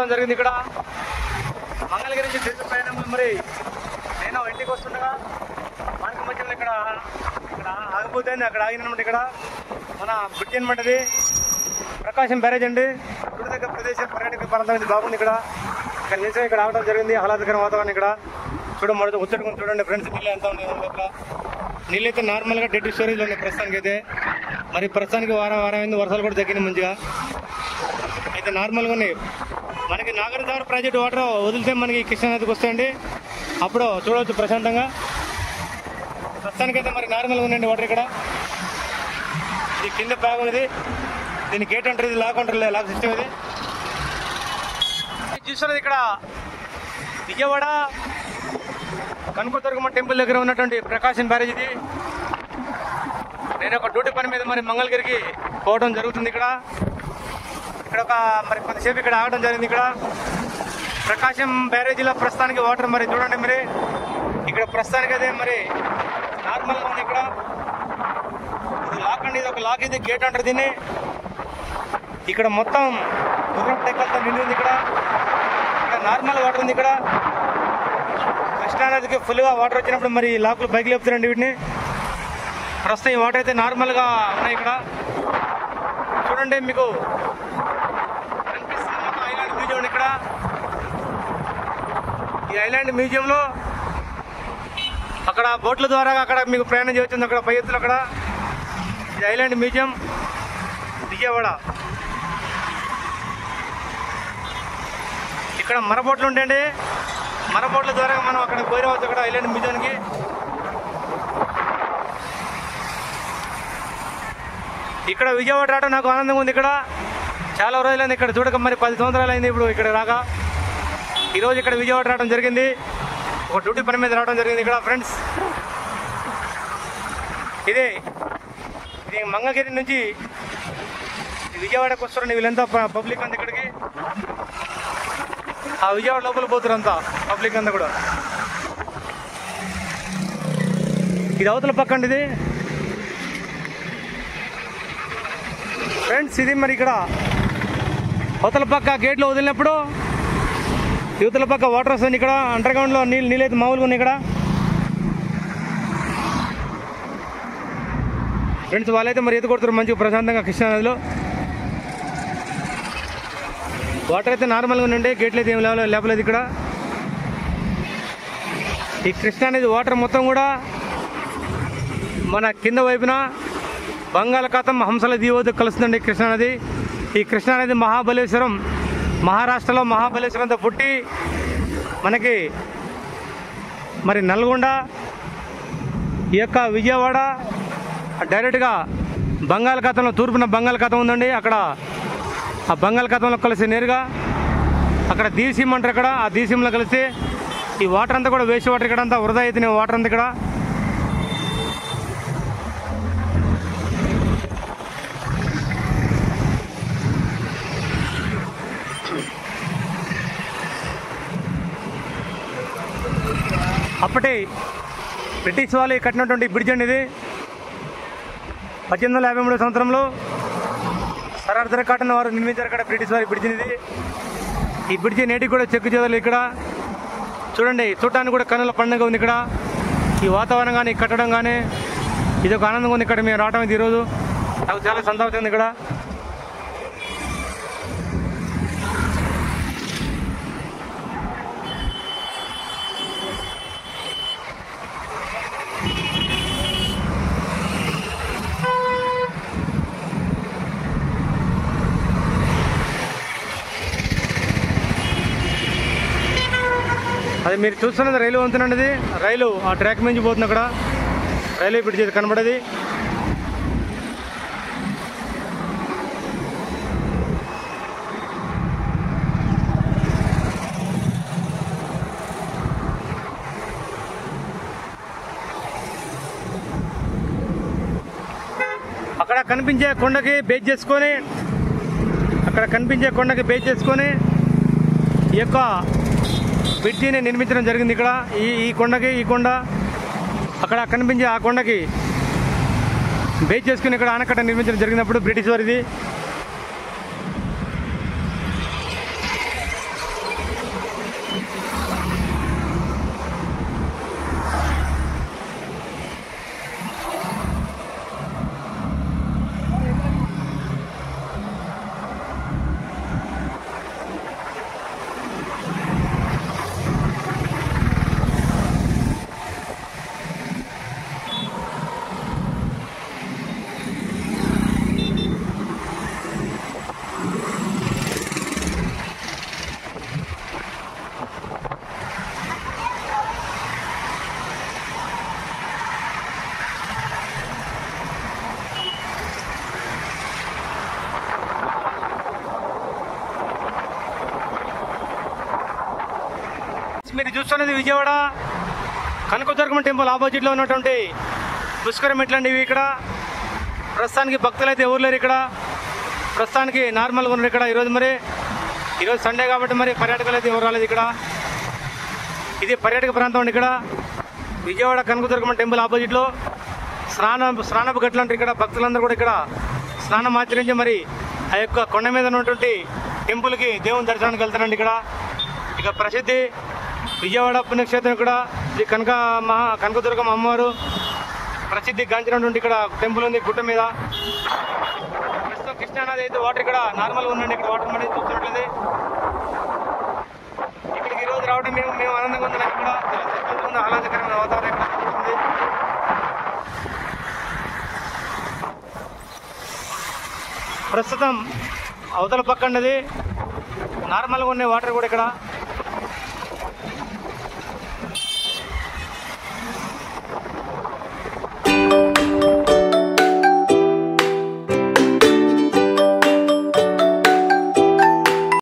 రావడం జరిగింది ఇక్కడ మంగళగిరి నుంచి ట్రిప్ ప్రయాణం. మరి నేను ఇంటికి వస్తుండగా మనకి మధ్యలో ఇక్కడ ఆగిపోతుంది, అక్కడ ఆగినమాట. ఇక్కడ మన బ్రిడ్జ్ అనమాట, ఇది ప్రకాశం బ్యారేజ్ అండి. గుడి దగ్గర ప్రదేశం పర్యాటక ప్రాంతం బాగుంది. ఇక్కడ నిలిచి ఇక్కడ ఆగడం జరిగింది. ఆహ్లాదకర వాతావరణం ఇక్కడ చూడండి, ముచ్చటకొని చూడండి ఫ్రెండ్స్. నీళ్ళు ఎంత ఉన్నాయి లోపల. నీళ్ళు అయితే నార్మల్గా డెడ్ స్టోరేజ్లో ఉన్నాయి ప్రస్తుతానికి అయితే. మరి ప్రస్తుతానికి వారం అయింది, వర్షాలు కూడా తగ్గినాయి మంచిగా అయితే నార్మల్గా ఉన్నాయి. మనకి నాగార్జున ప్రాజెక్టు వాటర్ వదిలితే మనకి కృష్ణానదికి వస్తాయండి, అప్పుడు చూడవచ్చు ప్రశాంతంగా. ప్రస్తుతానికి అయితే మరి నార్మల్గా ఉన్నాయండి వాటర్ ఇక్కడ. ఇది కింద బాగున్నది, దీని గేట్ అంటారు, ఇది లాక్ అంటారు, లాక్ సిస్టమ్. ఇది చూస్తున్నది ఇక్కడ విజయవాడ కనకదుర్గమ్మ టెంపుల్ దగ్గర ఉన్నటువంటి ప్రకాశం బ్యారేజ్. ఇది నేను ఒక డ్యూటీ పని మీద మరి మంగళగిరికి పోవడం జరుగుతుంది. ఇక్కడ ఒక మరి కొంతసేపు ఇక్కడ ఆగడం జరిగింది. ఇక్కడ ప్రకాశం బ్యారేజీలో ప్రస్తుతానికి వాటర్ మరి చూడండి. మరి ఇక్కడ ప్రస్తుతానికి అయితే మరి నార్మల్గా ఉంది. ఇక్కడ ఇది లాక్ అండి, ఇది ఒక లాక్, ఇది గేట్ అంటారు దీన్ని. ఇక్కడ మొత్తం గుర్రం టెక్కలతో నిండి ఉంది. ఇక్కడ నార్మల్ వాటర్ ఉంది. ఇక్కడ కృష్ణానదికి ఫుల్గా వాటర్ వచ్చినప్పుడు మరి లాకులు పైకి లేపుతారండి వీటిని. ప్రస్తుతం ఈ వాటర్ అయితే నార్మల్గా ఉన్నాయి. ఇక్కడ చూడండి, మీకు కనిపిస్తుంది ఐలాండ్ మ్యూజియం. ఇక్కడ ఈ ఐలాండ్ మ్యూజియంలో అక్కడ బోట్ల ద్వారా అక్కడ మీకు ప్రయాణం చేయొచ్చు. అక్కడ పై ఎత్తులు అక్కడ ఇది ఐలాండ్ మ్యూజియం విజయవాడ. ఇక్కడ మరబోట్లు ఉంటాయండి, మరబోట్ల ద్వారా మనం అక్కడ పోయిరావచ్చు అక్కడ ఐలాండ్ మ్యూజియానికి. ఇక్కడ విజయవాడ రావడం నాకు ఆనందంగా ఉంది. ఇక్కడ చాలా రోజులైంది ఇక్కడ చూడక, మరి 10 సంవత్సరాలు అయింది ఇప్పుడు ఇక్కడ రాగా. ఈరోజు ఇక్కడ విజయవాడ రావడం జరిగింది, ఒక డ్యూటీ పని మీద రావడం జరిగింది ఇక్కడ ఫ్రెండ్స్. ఇది మంగళగిరి నుంచి విజయవాడకు వస్తారండి వీళ్ళంతా పబ్లిక్ అంతా. ఇక్కడికి ఆ విజయవాడ లోపల పోతారు అంతా పబ్లిక్ అంతా కూడా. ఇది అవతల పక్క అండి ఇది ఫ్రెండ్స్. ఇది మరి ఇక్కడ అవతల పక్క గేట్లో వదిలినప్పుడు యువతల పక్క వాటర్ వస్తుంది. ఇక్కడ అండర్ గ్రౌండ్లో నీళ్ళు అయితే మామూలుగా ఉన్నాయి ఇక్కడ ఫ్రెండ్స్. వాళ్ళైతే మరి ఈత కొడుతారు మంచిగా ప్రశాంతంగా కృష్ణానదిలో. వాటర్ అయితే నార్మల్గా ఉండే, గేట్లు అయితే ఏం లేపలేదు ఇక్కడ. ఈ కృష్ణానది వాటర్ మొత్తం కూడా మన కింద వైపున బంగాళాఖాతం హంసల దీవోది కలుస్తుందండి కృష్ణానది. ఈ కృష్ణానది మహాబలేశ్వరం, మహారాష్ట్రలో మహాబలేశ్వరంతో పుట్టి మనకి మరి నల్గొండ, ఈ యొక్క విజయవాడ డైరెక్ట్గా బంగాళాఖాతంలో తూర్పున బంగాళాఖాతం ఉందండి. అక్కడ ఆ బంగాళాఖాతంలో కలిసి నేరుగా అక్కడ దీసీమ అంటారు. అక్కడ ఆ దీసీమలో కలిసి ఈ వాటర్ అంతా కూడా వేస్ట్ వాటర్, ఇక్కడ అంతా వృధా అయితే వాటర్ అంతా ఇక్కడ. అప్పటి బ్రిటిష్ వాళ్ళు కట్టినటువంటి బ్రిడ్జ్ అండి ఇది. 1853 సంవత్సరంలో సర్ ఆర్థర్ కాటన్ వారు నిర్మించారు ఇక్కడ బ్రిటిష్ వారి బ్రిడ్జ్ ఇది. ఈ బ్రిడ్జి నేటికి కూడా చెక్కు చేయాలి. ఇక్కడ చూడండి, చూడటానికి కూడా కన్నుల పండుగ ఉంది ఇక్కడ. ఈ వాతావరణం కానీ కట్టడం కానీ ఇది ఒక ఆనందంగా ఉంది. ఇక్కడ మేము రావడం ఇది ఈరోజు నాకు చాలా సంతోషం ఉంది. ఇక్కడ అది మీరు చూస్తున్నది రైలు వంతెనండి. అది రైలు ఆ ట్రాక్ మించి పోతుంది. అక్కడ రైల్వే బ్రిడ్జ్ కనబడేది. అక్కడ కనిపించే కొండకి బేస్ చేసుకొని ఈ యొక్క బ్రిడ్జిని నిర్మించడం జరిగింది. ఇక్కడ ఈ కొండకి ఈ కొండ అక్కడ కనిపించే ఆ కొండకి బేస్ చేసుకుని ఇక్కడ ఆనకట్ట నిర్మించడం జరిగినప్పుడు బ్రిటిష్ వారిది. మీరు చూస్తున్నది విజయవాడ కనకదుర్గమ్మ టెంపుల్ ఆపోజిట్లో ఉన్నటువంటి పుష్కరం మెట్లండి ఇవి. ఇక్కడ ప్రస్తుతానికి భక్తులు అయితే ఎవరు లేరు. ఇక్కడ ప్రస్తుతానికి నార్మల్గా ఉన్నారు. ఇక్కడ ఈరోజు సండే కాబట్టి మరి పర్యాటకులు అయితే ఎవరు రాలేదు. ఇక్కడ ఇది పర్యాటక ప్రాంతం అండి. ఇక్కడ విజయవాడ కనకదుర్గమ్మ టెంపుల్ ఆపోజిట్లో స్నానపు గట్లు అంటారు. ఇక్కడ భక్తులందరూ కూడా ఇక్కడ స్నానం ఆచరించి మరి ఆ యొక్క కొండ మీద ఉన్నటువంటి టెంపుల్కి దేవుని దర్శనానికి వెళ్తారండి. ఇక ప్రసిద్ధి విజయవాడ పుణ్యక్షేత్రం. ఇక్కడ శ్రీ కనకదుర్గమ్మ అమ్మవారు ప్రసిద్ధి గాంచినటువంటి ఇక్కడ టెంపుల్ ఉంది గుట్ట మీద. ప్రస్తుతం కృష్ణానది అయితే వాటర్ ఇక్కడ నార్మల్గా ఉందండి. ఇక్కడ వాటర్ అనేది చూస్తున్నట్లయితే ఇక్కడికి ఈరోజు రావడం మేము ఆనందంగా ఉన్నాం. ఇక్కడ చాలా ఆహ్లాదకరమైన వాతావరణం ఇక్కడ కనిపిస్తుంది. ప్రస్తుతం అవతల పక్కనది నార్మల్గా ఉన్న వాటర్ కూడా ఇక్కడ